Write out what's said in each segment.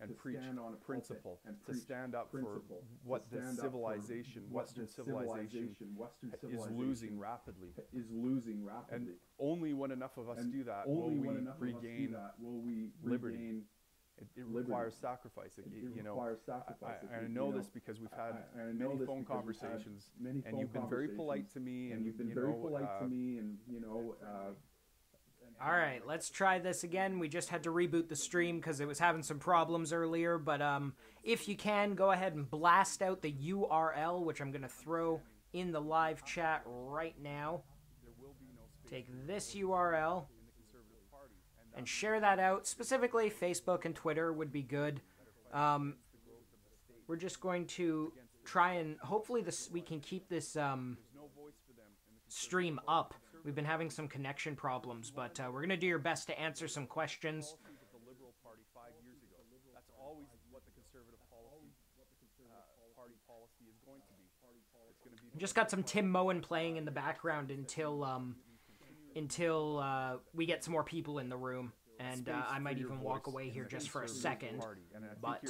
and preach principle, to stand up for what the civilization, Western civilization, is losing rapidly. And only when enough of us do that will we regain liberty. It requires sacrifice. I know this because we've had many phone conversations, and you've been very polite to me, and all right, let's try this again. We just had to reboot the stream because it was having some problems earlier, but if you can, go ahead and blast out the URL, which I'm going to throw in the live chat right now. Take this URL and share that out. Specifically, Facebook and Twitter would be good. We're just going to try and hopefully we can keep this stream up. We've been having some connection problems, but we're going to do your best to answer some questions. That's always what the Conservative Party policy is going to be. Just got some Tim Moen playing in the background until we get some more people in the room, and I might even walk away here just for a second. But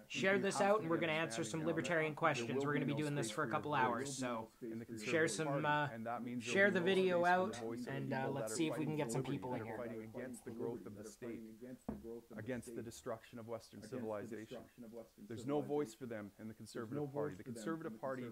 share this out, and we're going to answer some libertarian questions. We're going to be doing this for a couple hours, so share the video out, and let's see if we can get some people in here. Fighting against the growth of the state, against the destruction of Western civilization. There's no voice for them in the Conservative Party. The Conservative Party...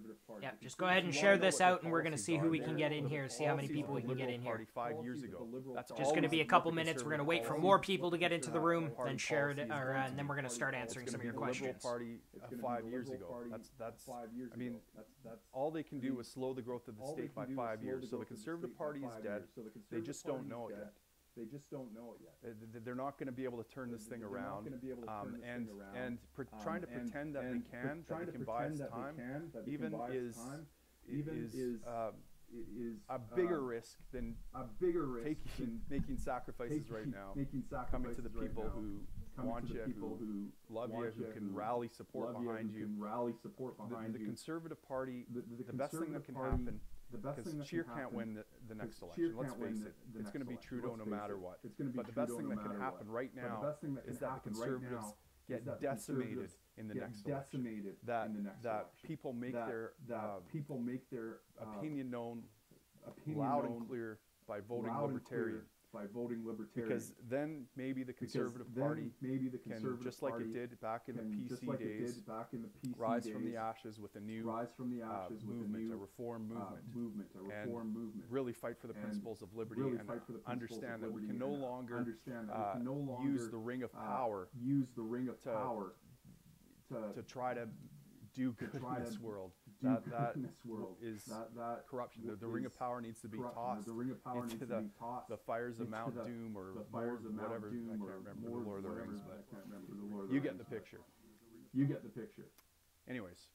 Yeah, just go ahead and share this out, and we're going to see who we can get in here, see how many people we can get in here. 5 years ago. That's just going to be a couple minutes. We're going to wait for more people to get into the room, then share it, and then we're going to start answering some of your questions. Party 5 years ago. I mean, all they can do is slow the growth of the state by 5 years. So the Conservative Party is dead. They just don't know it yet. They're not going to be able to turn this thing around. Trying to pretend that they can buy us time, even is a bigger risk than making sacrifices right now. Coming to the people who want you, who love you, who can rally support behind you. The Conservative Party, the best thing that can happen, because Scheer can't win the next election, let's face it, it's going to be Trudeau no matter what. But the best thing that can happen right now is that the Conservatives get decimated in the next election. That people make their opinion known loud and clear by voting Libertarian. Because then maybe the Conservative Party can, just like it did back in the PC days, rise from the ashes with a new movement, a reform movement, and really fight for the principles of liberty, and understand that we can no longer use the ring of power to try to do good in this world. That is corruption. The ring of power needs to be tossed into the fires of Mount Doom or whatever. I can't remember the Lord of the Rings, but you get the picture. Anyways,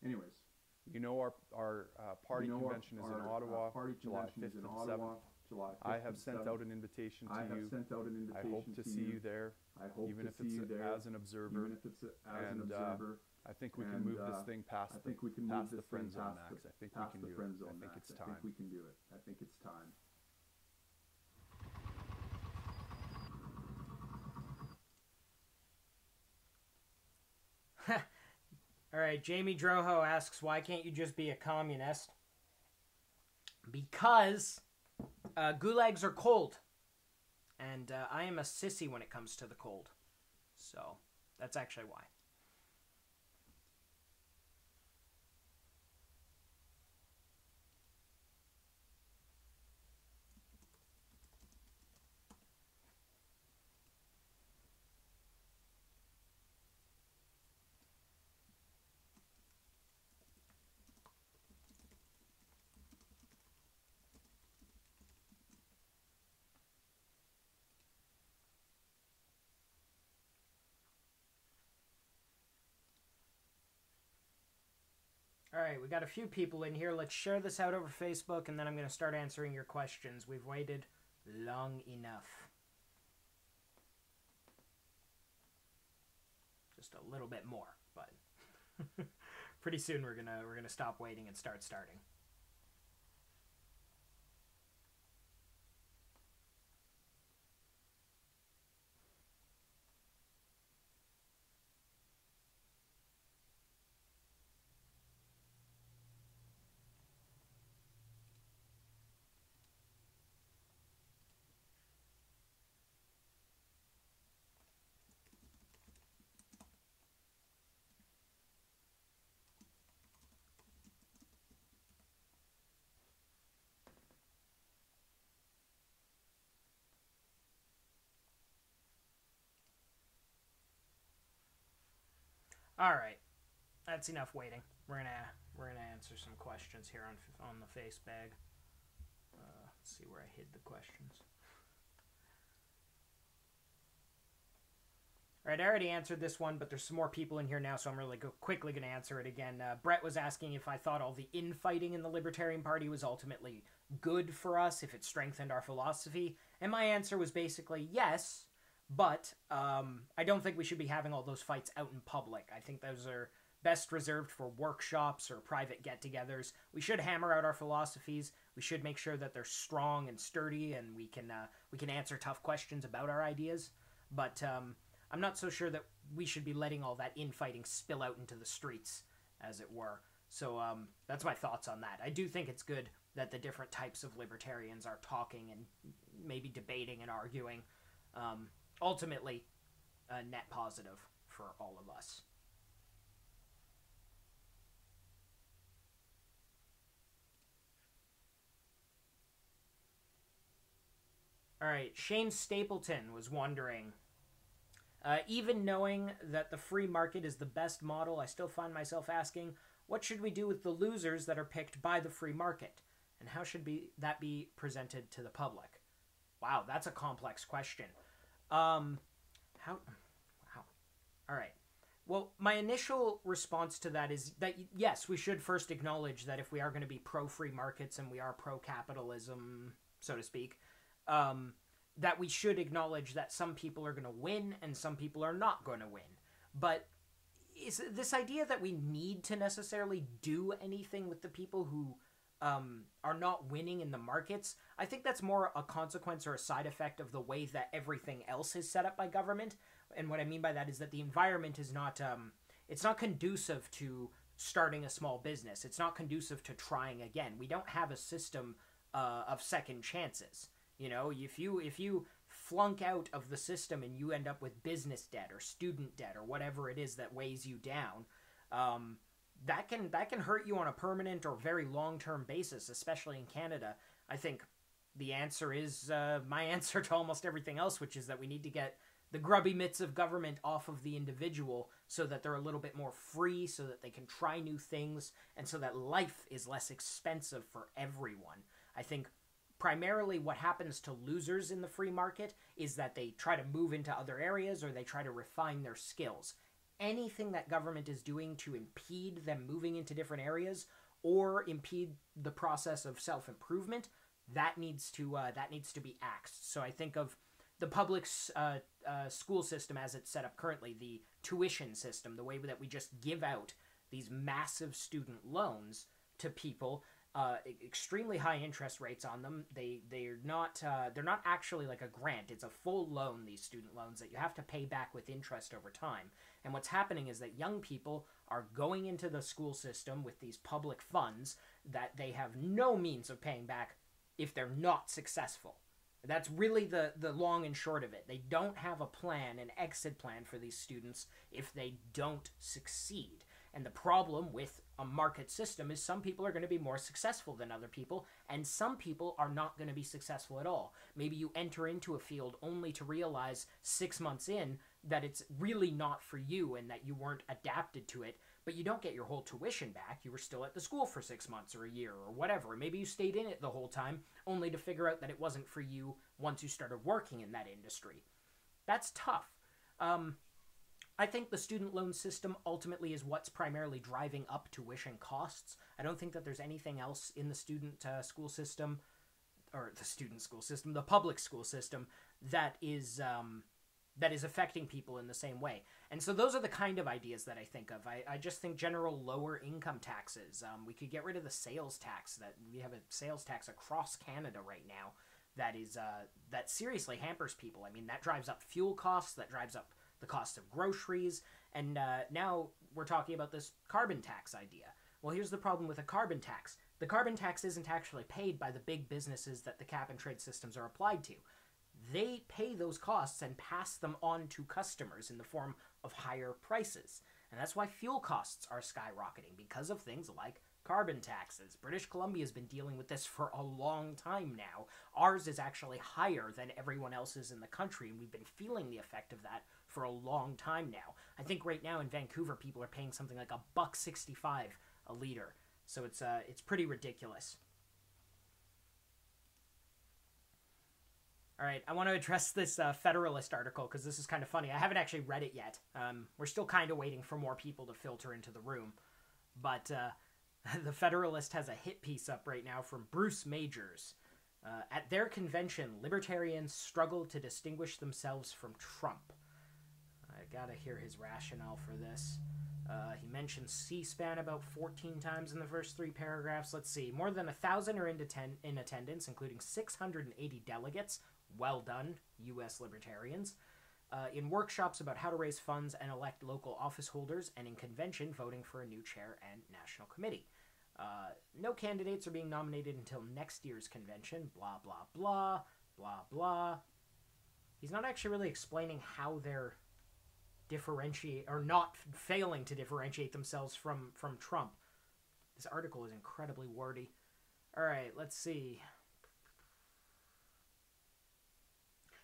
you know our party convention is in Ottawa, July 5th and 7th. I have sent out an invitation to you. I hope to see you there, even if it's as an observer. And I think we can move this thing past the friend zone, Max. I think we can do it. I think it's time. All right, Jamie Droho asks, why can't you just be a communist? Because gulags are cold, and I am a sissy when it comes to the cold. So that's actually why. All right, we got a few people in here. Let's share this out over Facebook, and then I'm going to start answering your questions. We've waited long enough. Just a little bit more, but pretty soon we're gonna stop waiting and start starting. All right, that's enough waiting. We're gonna answer some questions here on the face bag. Let's see where I hid the questions. All right, I already answered this one, but there's some more people in here now, so I'm really quickly going to answer it again. Brett was asking if I thought all the infighting in the Libertarian Party was ultimately good for us, if it strengthened our philosophy, and my answer was basically yes, but I don't think we should be having all those fights out in public. I think those are best reserved for workshops or private get-togethers. We should hammer out our philosophies. We should make sure that they're strong and sturdy, and we can answer tough questions about our ideas, but I'm not so sure that we should be letting all that infighting spill out into the streets, as it were. So that's my thoughts on that. I do think it's good that the different types of libertarians are talking and maybe debating and arguing. Ultimately, a net positive for all of us. All right, Shane Stapleton was wondering... even knowing that the free market is the best model, I still find myself asking, what should we do with the losers that are picked by the free market? And how should that be presented to the public? Wow, that's a complex question. Wow. All right. Well, my initial response to that is that, yes, we should first acknowledge that if we are going to be pro-free markets and we are pro-capitalism, so to speak, that we should acknowledge that some people are going to win and some people are not going to win. But is this idea that we need to necessarily do anything with the people who are not winning in the markets, I think that's more a consequence or a side effect of the way that everything else is set up by government. And what I mean by that is that the environment is not, it's not conducive to starting a small business. It's not conducive to trying again. We don't have a system of second chances. You know, if you flunk out of the system and you end up with business debt or student debt or whatever it is that weighs you down, that can hurt you on a permanent or very long-term basis, especially in Canada. I think the answer is my answer to almost everything else, which is that we need to get the grubby mitts of government off of the individual so that they're a little bit more free, so that they can try new things, and so that life is less expensive for everyone. I think primarily what happens to losers in the free market is that they try to move into other areas or they try to refine their skills. Anything that government is doing to impede them moving into different areas or impede the process of self-improvement, that needs to be axed. So I think of the public school system as it's set up currently, the tuition system, the way that we just give out these massive student loans to people, extremely high interest rates on them. They're not actually like a grant. It's a full loan, these student loans, that you have to pay back with interest over time. And what's happening is that young people are going into the school system with these public funds that they have no means of paying back if they're not successful. That's really the long and short of it. They don't have a plan, an exit plan for these students if they don't succeed. And the problem with a market system is some people are going to be more successful than other people, and some people are not going to be successful at all. Maybe you enter into a field only to realize 6 months in that it's really not for you and that you weren't adapted to it, but you don't get your whole tuition back. You were still at the school for 6 months or a year or whatever. Maybe you stayed in it the whole time only to figure out that it wasn't for you once you started working in that industry. That's tough. I think the student loan system ultimately is what's primarily driving up tuition costs. I don't think that there's anything else in the student school system, or the student school system, the public school system, that is affecting people in the same way. And so those are the kind of ideas that I think of. I just think general lower income taxes. We could get rid of the sales tax. That we have a sales tax across Canada right now that seriously hampers people. I mean, that drives up fuel costs, that drives up the cost of groceries, and now we're talking about this carbon tax idea. Well, here's the problem with a carbon tax. The carbon tax isn't actually paid by the big businesses that the cap and trade systems are applied to. They pay those costs and pass them on to customers in the form of higher prices. And that's why fuel costs are skyrocketing, because of things like carbon taxes. British Columbia has been dealing with this for a long time now. Ours is actually higher than everyone else's in the country, and we've been feeling the effect of that for a long time now. I think right now in Vancouver, people are paying something like $1.65 a liter. So it's pretty ridiculous. All right, I want to address this Federalist article because this is kind of funny. I haven't actually read it yet. We're still kind of waiting for more people to filter into the room. But the Federalist has a hit piece up right now from Bruce Majors. At their convention, libertarians struggle to distinguish themselves from Trump. I gotta hear his rationale for this. He mentions C-SPAN about 14 times in the first 3 paragraphs. Let's see. More than 1,000 are in attendance, including 680 delegates. Well done, U.S. libertarians. In workshops about how to raise funds and elect local office holders, and in convention voting for a new chair and national committee. No candidates are being nominated until next year's convention. Blah, blah, blah, blah, blah. He's not actually really explaining how they're not failing to differentiate themselves from Trump. This article is incredibly wordy. All right, let's see.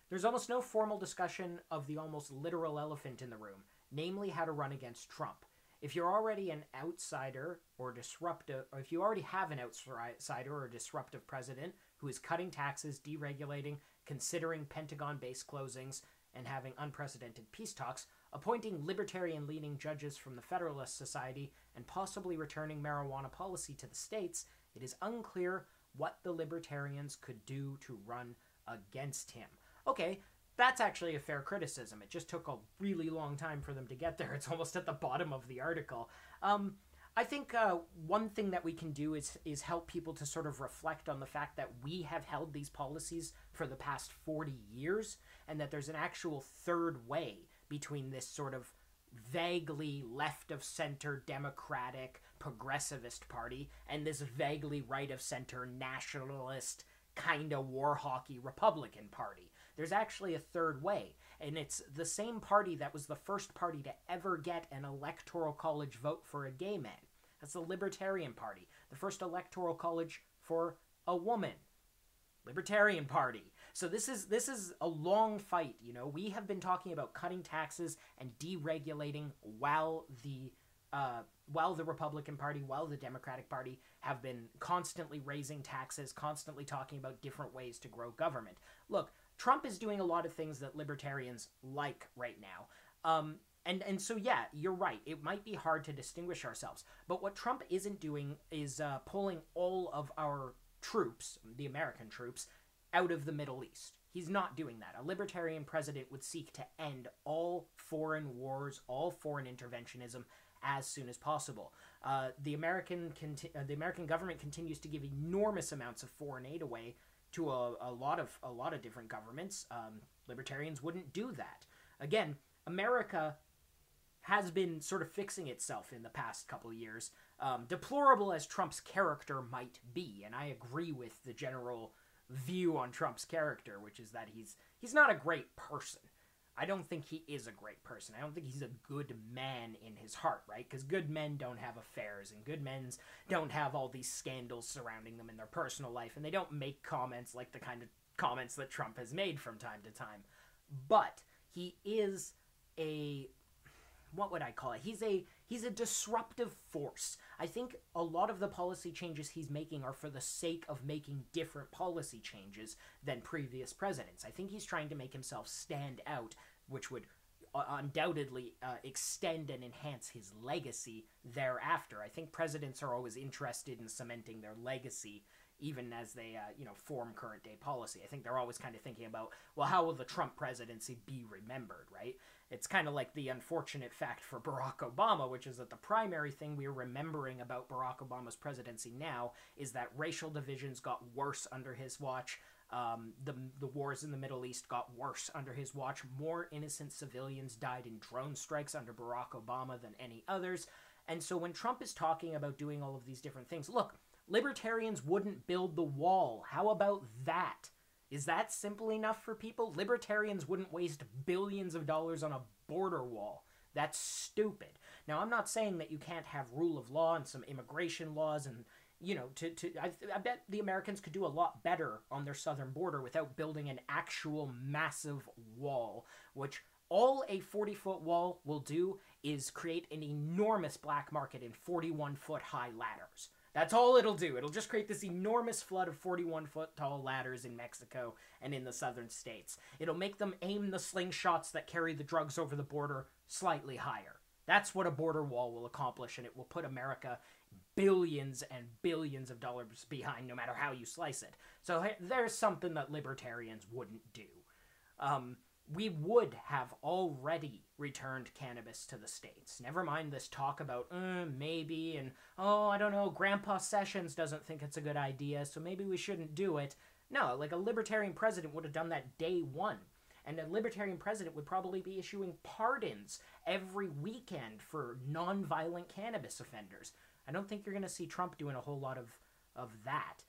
There's almost no formal discussion of the almost literal elephant in the room, namely how to run against Trump. If you're already an outsider or disruptive, or if you already have an outsider or disruptive president who is cutting taxes, deregulating, considering Pentagon-based closings, and having unprecedented peace talks, appointing libertarian-leaning judges from the Federalist Society, and possibly returning marijuana policy to the states, it is unclear what the libertarians could do to run against him. Okay, that's actually a fair criticism. It just took a really long time for them to get there. It's almost at the bottom of the article. I think one thing that we can do is help people to sort of reflect on the fact that we have held these policies for the past 40 years, and that there's an actual third way between this sort of vaguely left-of-center democratic progressivist party and this vaguely right-of-center nationalist kind of war hockey Republican party. There's actually a third way, and it's the same party that was the first party to ever get an electoral college vote for a gay man. That's the Libertarian Party, the first electoral college for a woman. Libertarian Party. So this is a long fight, you know. We have been talking about cutting taxes and deregulating while the Republican Party, while the Democratic Party have been constantly raising taxes, constantly talking about different ways to grow government. Look, Trump is doing a lot of things that libertarians like right now. And so, yeah, you're right. It might be hard to distinguish ourselves. But what Trump isn't doing is pulling all of our troops, the American troops, out of the Middle East. He's not doing that. A libertarian president would seek to end all foreign wars, all foreign interventionism as soon as possible. The American government continues to give enormous amounts of foreign aid away to a lot of different governments. Libertarians wouldn't do that. Again, America has been sort of fixing itself in the past couple of years. Deplorable as Trump's character might be, and I agree with the general view on Trump's character, which is that he's not a great person. I don't think he is a great person. I don't think he's a good man in his heart, right? Because good men don't have affairs, and good men don't have all these scandals surrounding them in their personal life, and they don't make comments like the kind of comments that Trump has made from time to time. But he is what would I call it? He's a disruptive force. I think a lot of the policy changes he's making are for the sake of making different policy changes than previous presidents. I think he's trying to make himself stand out, which would undoubtedly extend and enhance his legacy thereafter. I think presidents are always interested in cementing their legacy even as they form current day policy. I think they're always kind of thinking about, well, how will the Trump presidency be remembered, right? It's kind of like the unfortunate fact for Barack Obama, which is that the primary thing we're remembering about Barack Obama's presidency now is that racial divisions got worse under his watch. The wars in the Middle East got worse under his watch. More innocent civilians died in drone strikes under Barack Obama than any others. And so when Trump is talking about doing all of these different things, look, libertarians wouldn't build the wall. How about that? Is that simple enough for people? Libertarians wouldn't waste billions of dollars on a border wall. That's stupid. Now, I'm not saying that you can't have rule of law and some immigration laws and, I bet the Americans could do a lot better on their southern border without building an actual massive wall, which All a 40-foot wall will do is create an enormous black market in 41-foot high ladders. That's all it'll do. It'll just create this enormous flood of 41-foot tall ladders in Mexico and in the southern states. It'll make them aim the slingshots that carry the drugs over the border slightly higher. That's what a border wall will accomplish, and it will put America billions and billions of dollars behind, no matter how you slice it. So there's something that libertarians wouldn't do. We would have already returned cannabis to the states. Never mind this talk about, maybe, and, oh, I don't know, Grandpa Sessions doesn't think it's a good idea, so maybe we shouldn't do it. No, like a libertarian president would have done that day one. And a libertarian president would probably be issuing pardons every weekend for non-violent cannabis offenders. I don't think you're going to see Trump doing a whole lot of that,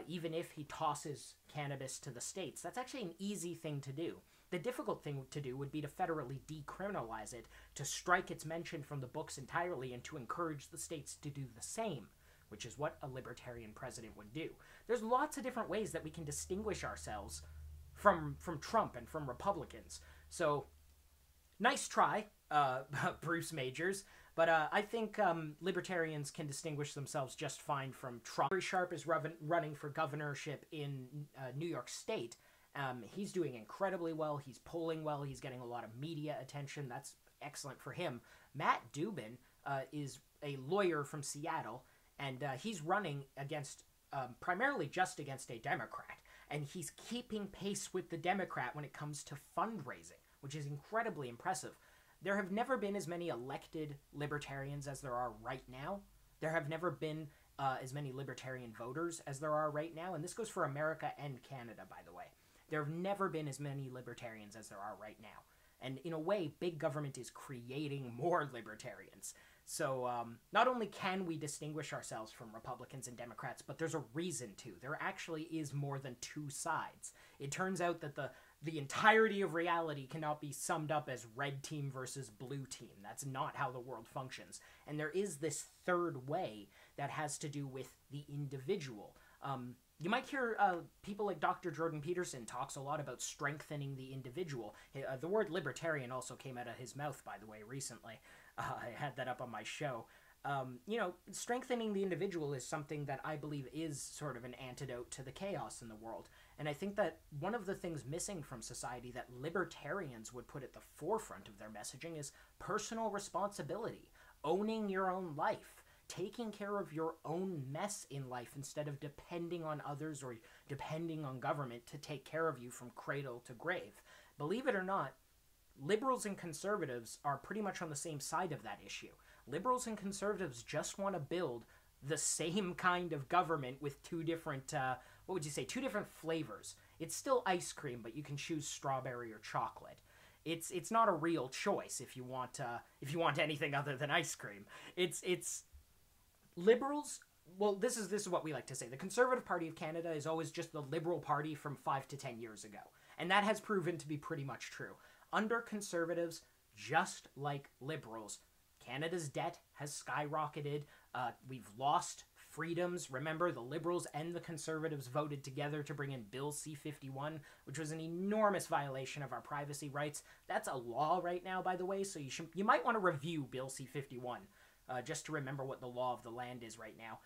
even if he tosses cannabis to the states. That's actually an easy thing to do. The difficult thing to do would be to federally decriminalize it, to strike its mention from the books entirely, and to encourage the states to do the same, which is what a libertarian president would do. There's lots of different ways that we can distinguish ourselves from Trump and from Republicans. So, nice try, Bruce Majors, but I think libertarians can distinguish themselves just fine from Trump. Gary Sharp is running for governorship in New York State. He's doing incredibly well. He's polling well. He's getting a lot of media attention. That's excellent for him. Matt Dubin is a lawyer from Seattle, and he's running against, primarily just against a Democrat. And he's keeping pace with the Democrat when it comes to fundraising, which is incredibly impressive. There have never been as many elected libertarians as there are right now. There have never been as many libertarian voters as there are right now. And this goes for America and Canada, by the way. There have never been as many libertarians as there are right now. And in a way, big government is creating more libertarians. So not only can we distinguish ourselves from Republicans and Democrats, but there's a reason to. There actually is more than two sides. It turns out that the entirety of reality cannot be summed up as red team versus blue team. That's not how the world functions. And there is this third way that has to do with the individual. You might hear people like Dr. Jordan Peterson talks a lot about strengthening the individual. The word libertarian also came out of his mouth, by the way, recently. I had that up on my show. Strengthening the individual is something that I believe is sort of an antidote to the chaos in the world. And I think that one of the things missing from society that libertarians would put at the forefront of their messaging is personal responsibility, owning your own life, taking care of your own mess in life instead of depending on others or depending on government to take care of you from cradle to grave. Believe it or not, liberals and conservatives are pretty much on the same side of that issue. Liberals and conservatives just want to build the same kind of government with two different, two different flavors. It's still ice cream, but you can choose strawberry or chocolate. It's not a real choice if you want anything other than ice cream. It's liberals. Well, this is what we like to say. The Conservative Party of Canada is always just the Liberal Party from 5 to 10 years ago, and that has proven to be pretty much true. Under Conservatives, just like Liberals, Canada's debt has skyrocketed. We've lost freedoms. Remember, the Liberals and the Conservatives voted together to bring in Bill C-51, which was an enormous violation of our privacy rights. That's a law right now, by the way, so you might want to review Bill C-51 just to remember what the law of the land is right now.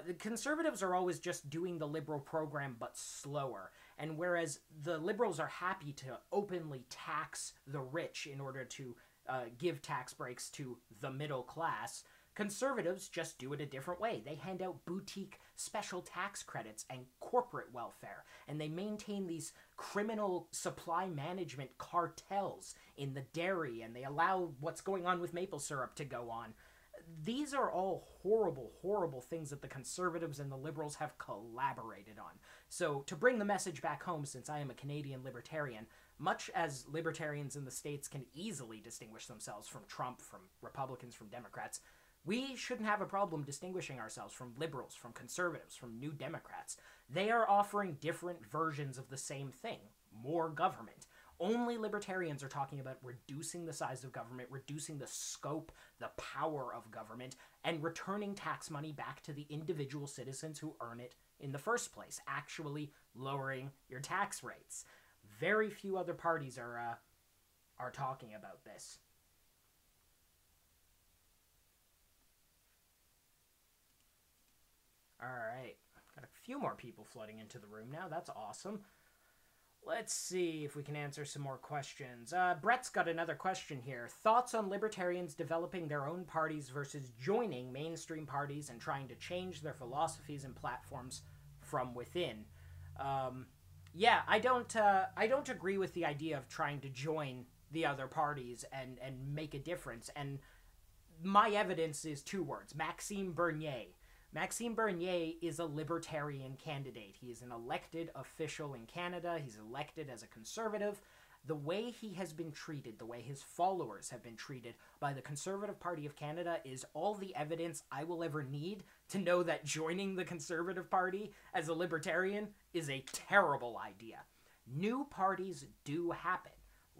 The Conservatives are always just doing the Liberal program, but slower. And whereas the Liberals are happy to openly tax the rich in order to give tax breaks to the middle class, Conservatives just do it a different way. They hand out boutique special tax credits and corporate welfare, and they maintain these criminal supply management cartels in the dairy, and they allow what's going on with maple syrup to go on. These are all horrible, horrible things that the Conservatives and the Liberals have collaborated on. So, to bring the message back home, since I am a Canadian libertarian, much as libertarians in the States can easily distinguish themselves from Trump, from Republicans, from Democrats, we shouldn't have a problem distinguishing ourselves from liberals, from conservatives, from New Democrats. They are offering different versions of the same thing, more government. Only libertarians are talking about reducing the size of government, reducing the scope, the power of government, and returning tax money back to the individual citizens who earn it in the first place, actually lowering your tax rates. Very few other parties are are talking about this. Alright, got a few more people flooding into the room now. That's awesome. Let's see if we can answer some more questions. Brett's got another question here. Thoughts on libertarians developing their own parties versus joining mainstream parties and trying to change their philosophies and platforms from within? Yeah, I don't agree with the idea of trying to join the other parties and make a difference. And my evidence is 2 words: Maxime Bernier. Maxime Bernier is a libertarian candidate. He is an elected official in Canada. He's elected as a conservative. The way he has been treated, the way his followers have been treated by the Conservative Party of Canada is all the evidence I will ever need to know that joining the Conservative Party as a libertarian is a terrible idea. New parties do happen.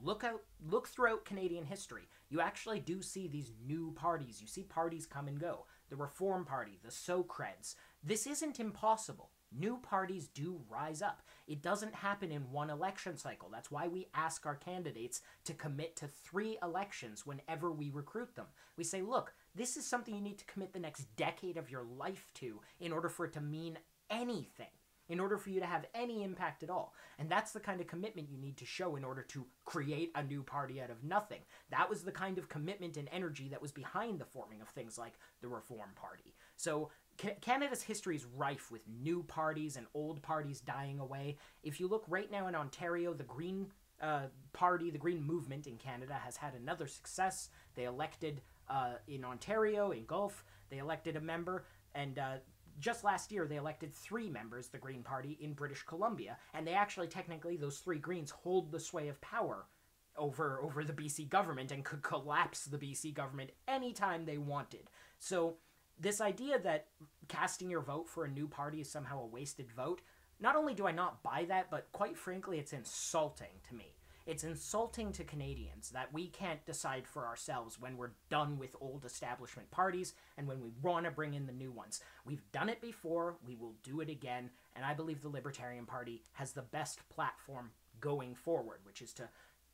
Look throughout Canadian history. You actually do see these new parties. You see parties come and go. The Reform Party, the Socreds. This isn't impossible. New parties do rise up. It doesn't happen in one election cycle. That's why we ask our candidates to commit to 3 elections whenever we recruit them. We say, look, this is something you need to commit the next decade of your life to in order for it to mean anything, in order for you to have any impact at all. And that's the kind of commitment you need to show in order to create a new party out of nothing. That was the kind of commitment and energy that was behind the forming of things like the Reform Party. So Canada's history is rife with new parties and old parties dying away. If you look right now in Ontario, the Green Party, the Green Movement in Canada has had another success. They elected in Ontario, in Guelph, they elected a member, and just last year, they elected 3 members, the Green Party, in British Columbia, and they actually, technically, those 3 Greens hold the sway of power over the BC government and could collapse the BC government anytime they wanted. So this idea that casting your vote for a new party is somehow a wasted vote, not only do I not buy that, but quite frankly, it's insulting to me. It's insulting to Canadians that we can't decide for ourselves when we're done with old establishment parties and when we want to bring in the new ones. We've done it before, we will do it again, and I believe the Libertarian Party has the best platform going forward, which is to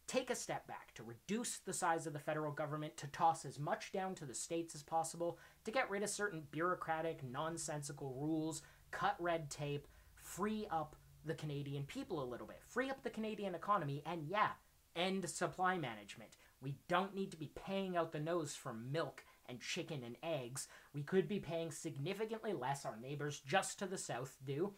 take a step back, to reduce the size of the federal government, to toss as much down to the states as possible, to get rid of certain bureaucratic, nonsensical rules, cut red tape, free up the Canadian people a little bit, free up the Canadian economy, and yeah, end supply management. We don't need to be paying out the nose for milk and chicken and eggs. We could be paying significantly less. Our neighbors just to the south do.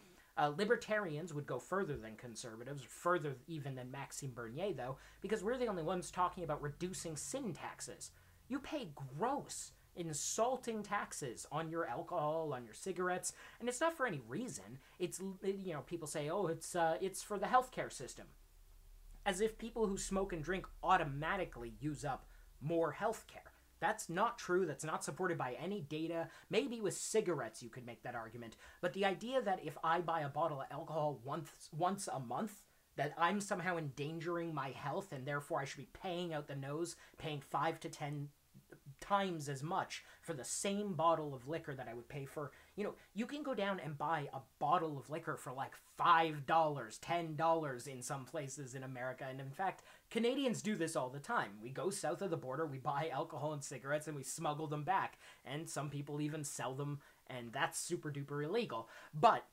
Libertarians would go further than conservatives, further even than Maxime Bernier, though, because we're the only ones talking about reducing sin taxes. You pay gross, insulting taxes on your alcohol, on your cigarettes, and it's not for any reason. It's, you know, people say, oh, it's for the healthcare system. As if people who smoke and drink automatically use up more healthcare. That's not true. That's not supported by any data. Maybe with cigarettes you could make that argument. But the idea that if I buy a bottle of alcohol once a month, that I'm somehow endangering my health and therefore I should be paying out the nose, paying 5 to 10 times as much for the same bottle of liquor that I would pay for, you know, you can go down and buy a bottle of liquor for like $5, $10 in some places in America. And in fact, Canadians do this all the time. We go south of the border, we buy alcohol and cigarettes, and we smuggle them back. And some people even sell them, and that's super duper illegal. But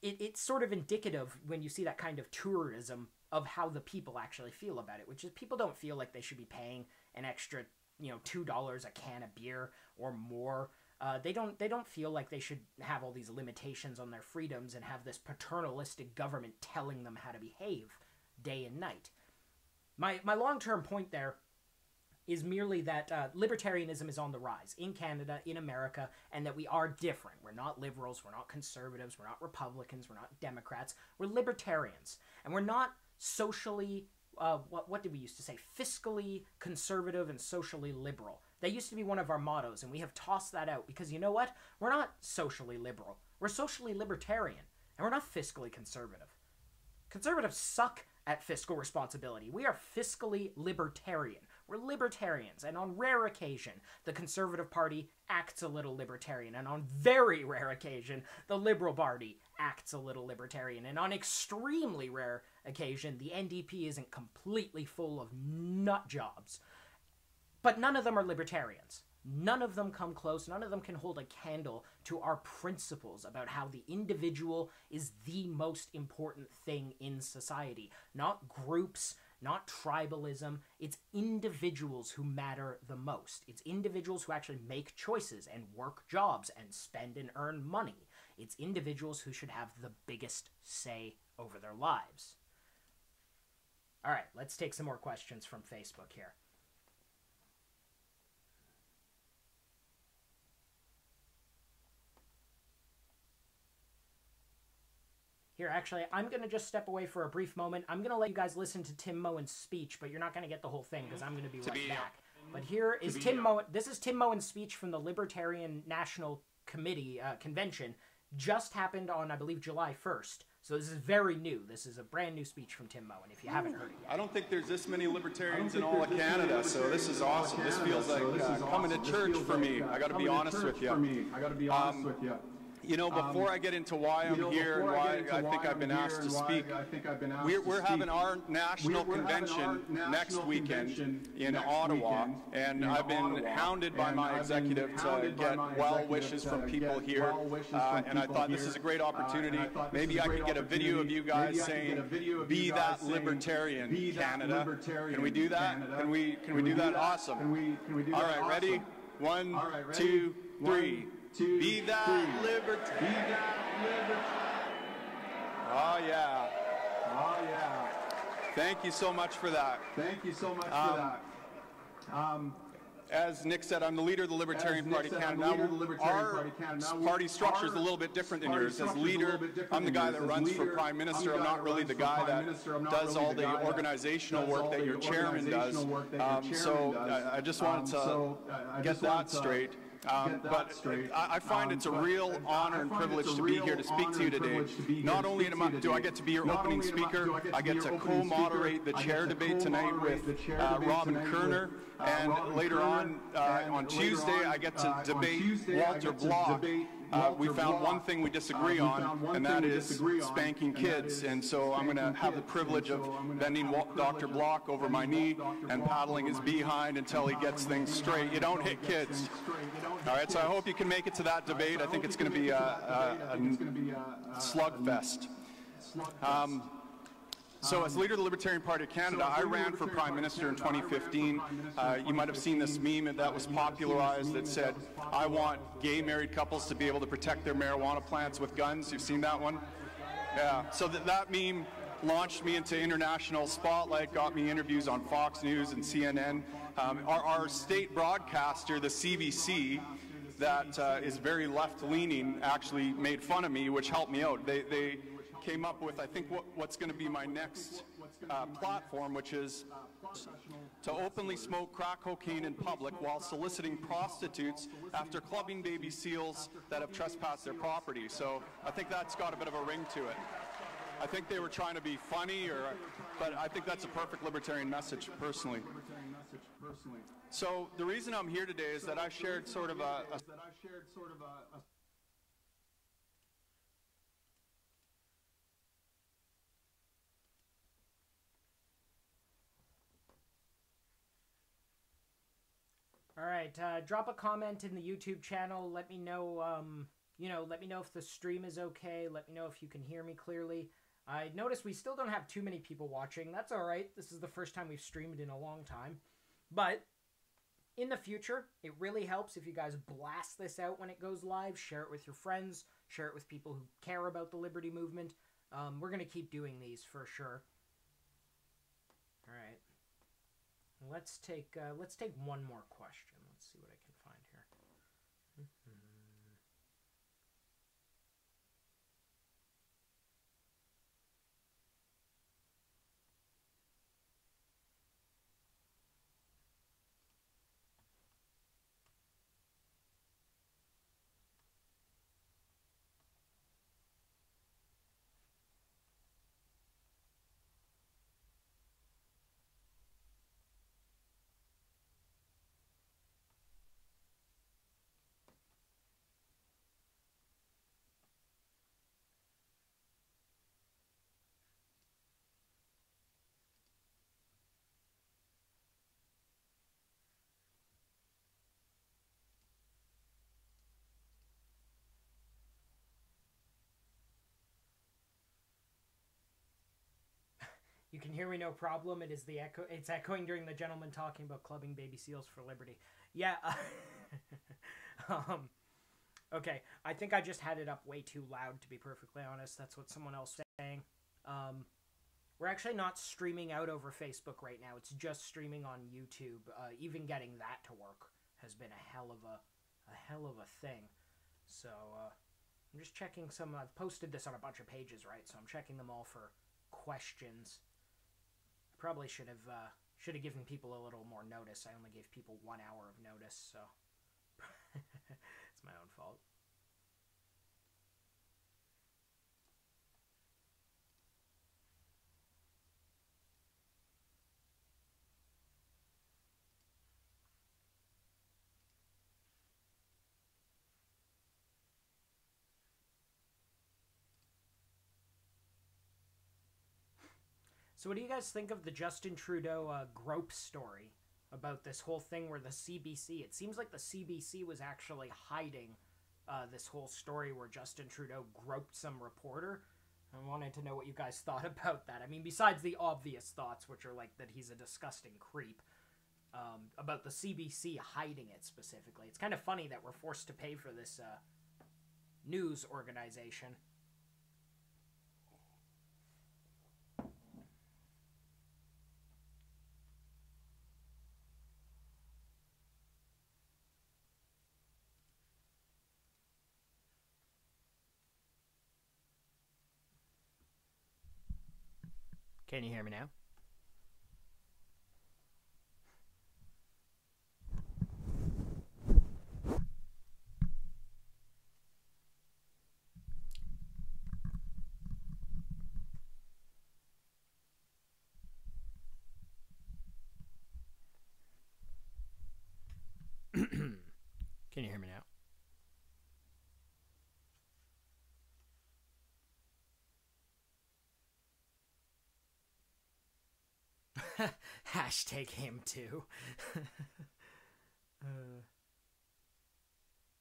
it's sort of indicative when you see that kind of tourism of how the people actually feel about it, which is people don't feel like they should be paying an extra, you know, $2 a can of beer or more. They don't feel like they should have all these limitations on their freedoms and have this paternalistic government telling them how to behave day and night. My long-term point there is merely that libertarianism is on the rise in Canada, in America, and that we are different. We're not liberals, we're not conservatives, we're not Republicans, we're not Democrats. We're libertarians, and we're not socially what did we used to say? Fiscally conservative and socially liberal. That used to be one of our mottos, and we have tossed that out because you know what? We're not socially liberal. We're socially libertarian, and we're not fiscally conservative. Conservatives suck at fiscal responsibility. We are fiscally libertarian. we're libertarians, and on rare occasion, the Conservative Party acts a little libertarian, and on very rare occasion, the Liberal Party acts a little libertarian, and on extremely rare occasion, the NDP isn't completely full of nut jobs. But none of them are libertarians. None of them come close. None of them can hold a candle to our principles about how the individual is the most important thing in society. Not groups, not tribalism. It's individuals who matter the most. It's individuals who actually make choices and work jobs and spend and earn money. It's individuals who should have the biggest say over their lives. All right, let's take some more questions from Facebook here. Here, actually, I'm going to just step away for a brief moment. I'm going to let you guys listen to Tim Moen's speech, but you're not going to get the whole thing because I'm going to be right back. But here is Tim Moen. This is Tim Moen's speech from the Libertarian National Committee Convention. Just happened on, I believe, July 1st. So this is very new. This is a brand new speech from Tim Moen, if you haven't heard it yet. I don't think there's this many libertarians in all of Canada, so this is awesome. This feels like coming to church for me. I got to be honest with you. You know, before I get into why I'm here and why I think I've been asked to speak, we're having our national convention next weekend in Ottawa, and I've been hounded by my executive to get well wishes from people here, and I thought this is a great opportunity. Maybe I could get a video of you guys saying, "Be that libertarian, Canada." Can we do that? Can we do that? Awesome. All right, ready? 1, 2, 3. Be that libertarian. Oh, yeah. Oh, yeah. Thank you so much for that. Thank you so much for that. As Nick said, I'm the leader of the Libertarian Party Canada. Our party structure is a little bit different than yours. As leader, I'm the guy that runs for Prime Minister. I'm not really the guy that does all the organizational work that your chairman does. So I just wanted to get that straight. But I find it's a real honor and privilege to be here to speak to you today. Not only do I get to be your opening speaker, I get to co-moderate the chair debate tonight with Robin Kerner, and later on Tuesday I get to debate Walter Block. We found one thing we disagree on, and that is spanking kids. And so I'm going to have the privilege of bending Dr. Block over my knee and paddling his behind until he gets things straight. You don't hit kids. All right, so I hope you can make it to that debate. I think it's going to be a slugfest. So as leader of the Libertarian Party of Canada, I ran for Prime Minister in 2015. You might have seen this meme that was popularized that said, "I want gay married couples to be able to protect their marijuana plants with guns." You've seen that one? Yeah, so that meme launched me into international spotlight, got me interviews on Fox News and CNN. Our state broadcaster, the CBC, that is very left-leaning, actually made fun of me, which helped me out. They came up with, I think, what's going to be my next platform, which is to openly smoke crack cocaine in public while soliciting prostitutes after clubbing baby seals that have trespassed their property. So I think that's got a bit of a ring to it. I think they were trying to be funny, but I think that's a perfect libertarian message, personally. So the reason I'm here today is that I shared sort of a All right, drop a comment in the YouTube channel. Let me know, let me know if the stream is okay. Let me know if you can hear me clearly. I noticed we still don't have too many people watching. That's all right. This is the first time we've streamed in a long time. But in the future, it really helps if you guys blast this out when it goes live. Share it with your friends. Share it with people who care about the liberty movement. We're going to keep doing these for sure. All right. Let's take one more question. Let's see what I can find here. You can hear me no problem. It is the echo. It's echoing during the gentleman talking about clubbing baby seals for liberty. Yeah. Okay. I think I just had it up way too loud, to be perfectly honest. That's what someone else was saying. We're actually not streaming out over Facebook right now. It's just streaming on YouTube. Even getting that to work has been a hell of a thing. So I'm just checking some. I've posted this on a bunch of pages, right? So I'm checking them all for questions. I probably should have given people a little more notice. I only gave people 1 hour of notice, so it's my own fault. So what do you guys think of the Justin Trudeau grope story about this whole thing where the CBC, it seems like the CBC was actually hiding this whole story where Justin Trudeau groped some reporter. I wanted to know what you guys thought about that. I mean, besides the obvious thoughts, which are like that he's a disgusting creep, about the CBC hiding it specifically. It's kind of funny that we're forced to pay for this news organization. Can you hear me now? Can you hear me now? Hashtag him too.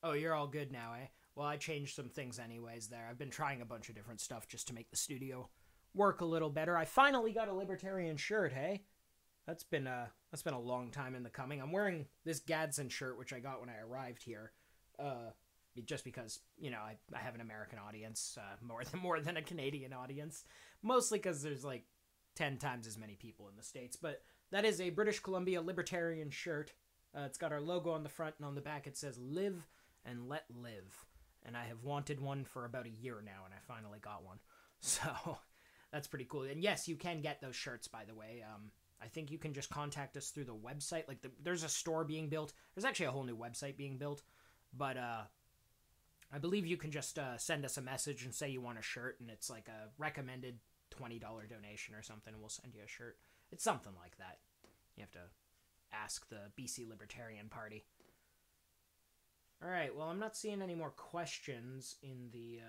Oh, you're all good now, eh? Well, I changed some things anyways there. I've been trying a bunch of different stuff just to make the studio work a little better. I finally got a Libertarian shirt, hey? That's been a long time in the coming. I'm wearing this Gadsden shirt, which I got when I arrived here. Just because, you know, I have an American audience, more than a Canadian audience. Mostly because there's like 10 times as many people in the States. But that is a British Columbia Libertarian shirt. It's got our logo on the front, and on the back it says live and let live. And I have wanted one for about a year now, and I finally got one. So that's pretty cool. And yes, you can get those shirts, by the way. I think you can just contact us through the website. Like there's a store being built. There's actually a whole new website being built. But I believe you can just send us a message and say you want a shirt, and it's like a recommended $20 donation or something, and we'll send you a shirt. It's something like that. You have to ask the BC Libertarian Party. Alright, well, I'm not seeing any more questions in the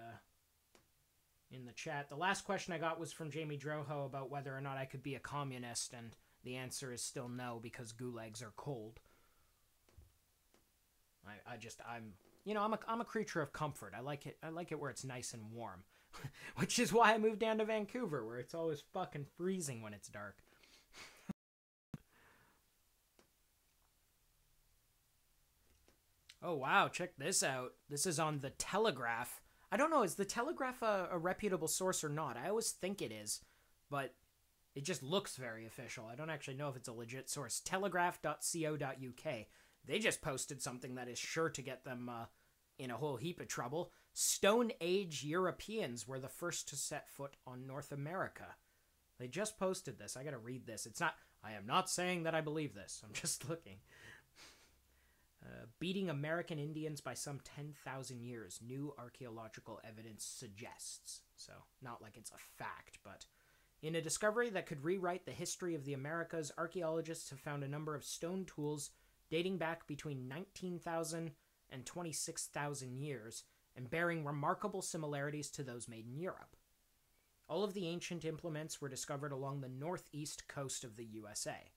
chat. The last question I got was from Jamie Droho about whether or not I could be a communist, and the answer is still no, because gulags are cold. I'm a creature of comfort. I like it where it's nice and warm. Which is why I moved down to Vancouver, where it's always fucking freezing when it's dark. Oh wow, check this out. This is on The Telegraph. I don't know, is The Telegraph a reputable source or not? I always think it is, but it just looks very official. I don't actually know if it's a legit source. Telegraph.co.uk. They just posted something that is sure to get them in a whole heap of trouble. Stone Age Europeans were the first to set foot on North America. They just posted this. I gotta read this. I am not saying that I believe this. I'm just looking. Beating American Indians by some 10,000 years, new archaeological evidence suggests. So, not like it's a fact, but in a discovery that could rewrite the history of the Americas, archaeologists have found a number of stone tools dating back between 19,000 and 26,000 years, and bearing remarkable similarities to those made in Europe. All of the ancient implements were discovered along the northeast coast of the USA.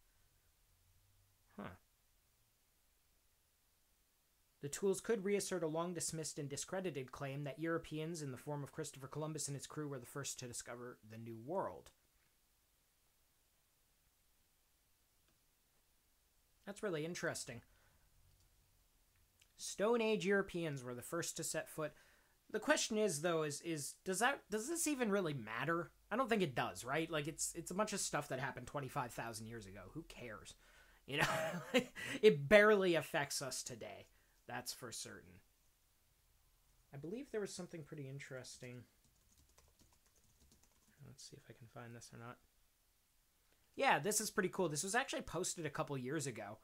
The tools could reassert a long-dismissed and discredited claim that Europeans, in the form of Christopher Columbus and his crew, were the first to discover the New World. That's really interesting. Stone Age Europeans were the first to set foot. The question is, though, does this even really matter? I don't think it does, right? Like, it's a bunch of stuff that happened 25,000 years ago. Who cares? You know, it barely affects us today. That's for certain. I believe there was something pretty interesting. Let's see if I can find this or not. Yeah, this is pretty cool. This was actually posted a couple years ago.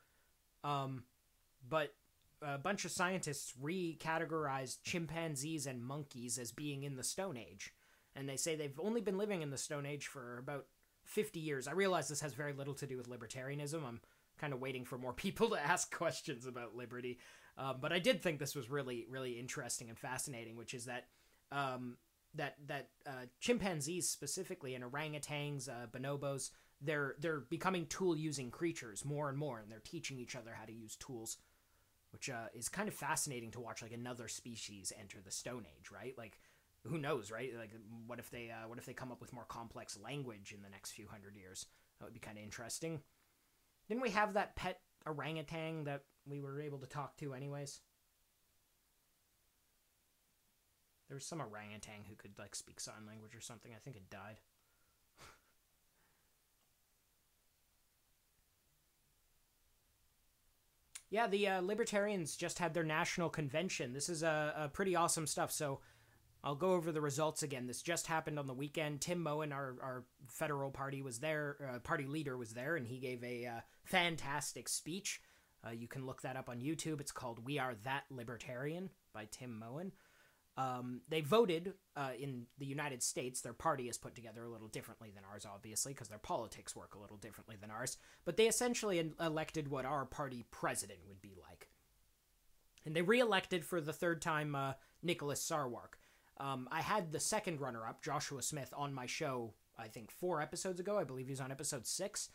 But a bunch of scientists recategorized chimpanzees and monkeys as being in the Stone Age. And they say they've only been living in the Stone Age for about 50 years. I realize this has very little to do with libertarianism. I'm kind of waiting for more people to ask questions about liberty. But I did think this was really, really interesting and fascinating, which is that chimpanzees specifically and orangutans, bonobos, they're becoming tool-using creatures more and more, and they're teaching each other how to use tools, which is kind of fascinating to watch, like, another species enter the Stone Age, right? Like, who knows, right? Like, what if they come up with more complex language in the next few hundred years? That would be kind of interesting. Didn't we have that pet orangutan that we were able to talk to anyways? There was some orangutan who could, like, speak sign language or something. I think it died. Yeah, the Libertarians just had their national convention. This is a pretty awesome stuff, so I'll go over the results again. This just happened on the weekend. Tim Moen, our federal party was there, party leader was there, and he gave a fantastic speech. You can look that up on YouTube. It's called We Are That Libertarian by Tim Moen. They voted in the United States. Their party is put together a little differently than ours, obviously, because their politics work a little differently than ours. But they essentially elected what our party president would be like. And they re-elected for the third time Nicholas Sarwark. I had the second runner-up, Joshua Smith, on my show, I think 4 episodes ago. I believe he's on episode 6.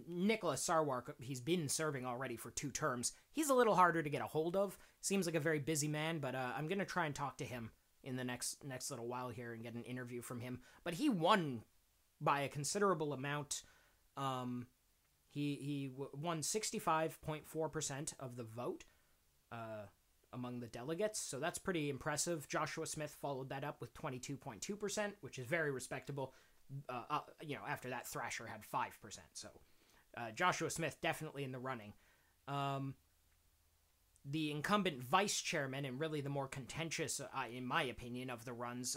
Nicholas Sarwark, he's been serving already for 2 terms. He's a little harder to get a hold of. Seems like a very busy man, but I'm going to try and talk to him in the next little while here and get an interview from him. But he won by a considerable amount. He won 65.4% of the vote among the delegates, so that's pretty impressive. Joshua Smith followed that up with 22.2%, which is very respectable. After that, Thrasher had 5%. So Joshua Smith definitely in the running. The incumbent vice chairman, and really the more contentious, in my opinion, of the runs,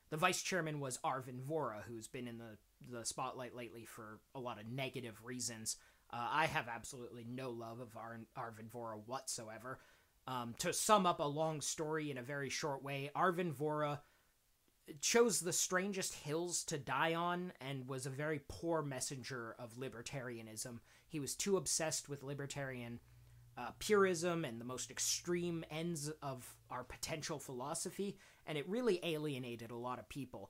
the vice chairman was Arvin Vohra, who's been in the spotlight lately for a lot of negative reasons. I have absolutely no love of Arvin Vohra whatsoever. To sum up a long story in a very short way, Arvin Vohra chose the strangest hills to die on and was a very poor messenger of libertarianism. He was too obsessed with libertarian purism and the most extreme ends of our potential philosophy, and it really alienated a lot of people.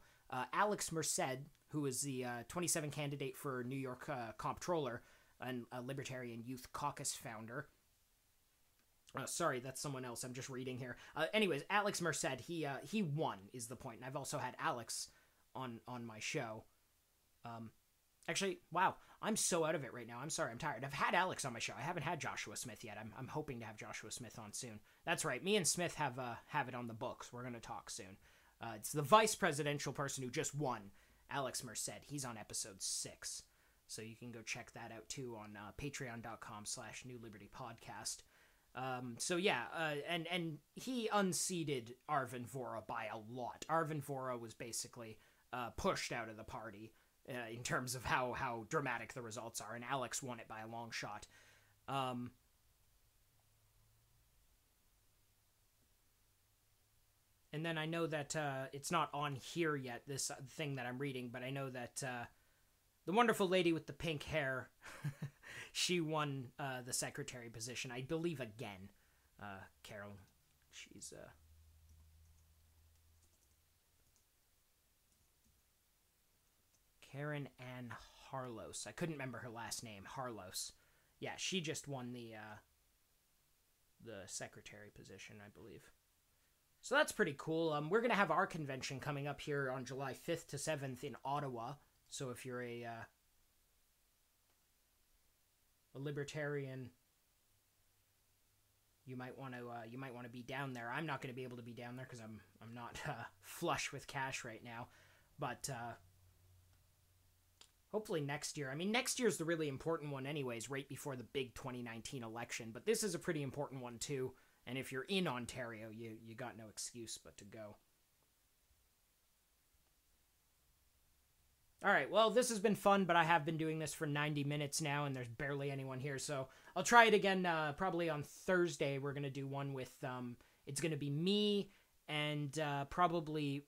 Alex Merced, who is the 27 candidate for New York comptroller and a Libertarian Youth Caucus founder. Sorry, that's someone else. I'm just reading here. Anyways, Alex Merced, he won, is the point. And I've also had Alex on my show. Actually, wow, I'm so out of it right now. I'm sorry, I'm tired. I've had Alex on my show. I haven't had Joshua Smith yet. I'm hoping to have Joshua Smith on soon. That's right, me and Smith have it on the books. We're going to talk soon. It's the vice presidential person who just won, Alex Merced. He's on episode 6. So you can go check that out too on patreon.com/New Liberty Podcast. And he unseated Arvin Vohra by a lot. Arvin Vohra was basically pushed out of the party in terms of how dramatic the results are, and Alex won it by a long shot. And then I know that it's not on here yet, this thing that I'm reading, but I know that the wonderful lady with the pink hair, she won the secretary position, I believe again. Carol, she's... Karen Ann Harlos. I couldn't remember her last name. Harlos. Yeah, she just won the secretary position, I believe. So that's pretty cool. We're going to have our convention coming up here on July 5th to 7th in Ottawa. So if you're a libertarian, you might want to be down there. I'm not going to be able to be down there because I'm not flush with cash right now, but hopefully next year. I mean, next year's the really important one anyways, right before the big 2019 election, but this is a pretty important one too, and if you're in Ontario, you got no excuse but to go. All right, well, this has been fun, but I have been doing this for 90 minutes now, and there's barely anyone here, so I'll try it again probably on Thursday. We're going to do one with, it's going to be me and probably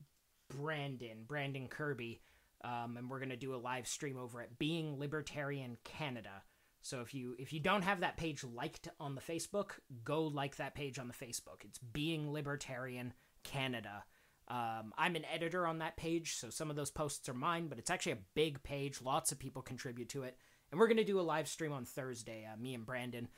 Brandon Kirby, and we're going to do a live stream over at Being Libertarian Canada. So if you don't have that page liked on the Facebook, go like that page on the Facebook. It's Being Libertarian Canada. I'm an editor on that page, so some of those posts are mine, but it's actually a big page. Lots of people contribute to it. And we're going to do a live stream on Thursday, me and Brandon,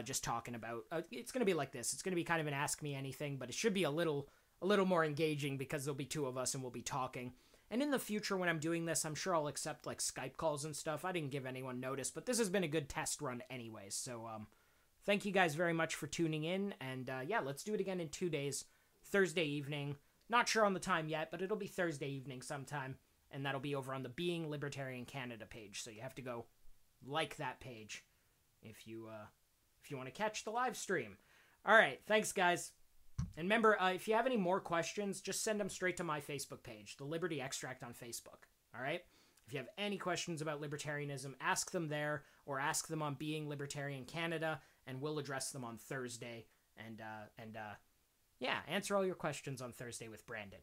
just talking about, it's going to be like this. It's going to be kind of an Ask Me Anything, but it should be a little more engaging because there'll be two of us and we'll be talking. And in the future when I'm doing this, I'm sure I'll accept like Skype calls and stuff. I didn't give anyone notice, but this has been a good test run anyways. So thank you guys very much for tuning in. And yeah, let's do it again in 2 days, Thursday evening. Not sure on the time yet, but it'll be Thursday evening sometime, and that'll be over on the Being Libertarian Canada page. So you have to go like that page if you want to catch the live stream. All right, thanks guys. And remember, if you have any more questions, just send them straight to my Facebook page, the Liberty Extract on Facebook. All right. If you have any questions about libertarianism, ask them there or ask them on Being Libertarian Canada, and we'll address them on Thursday. And yeah, answer all your questions on Thursday with Brandon.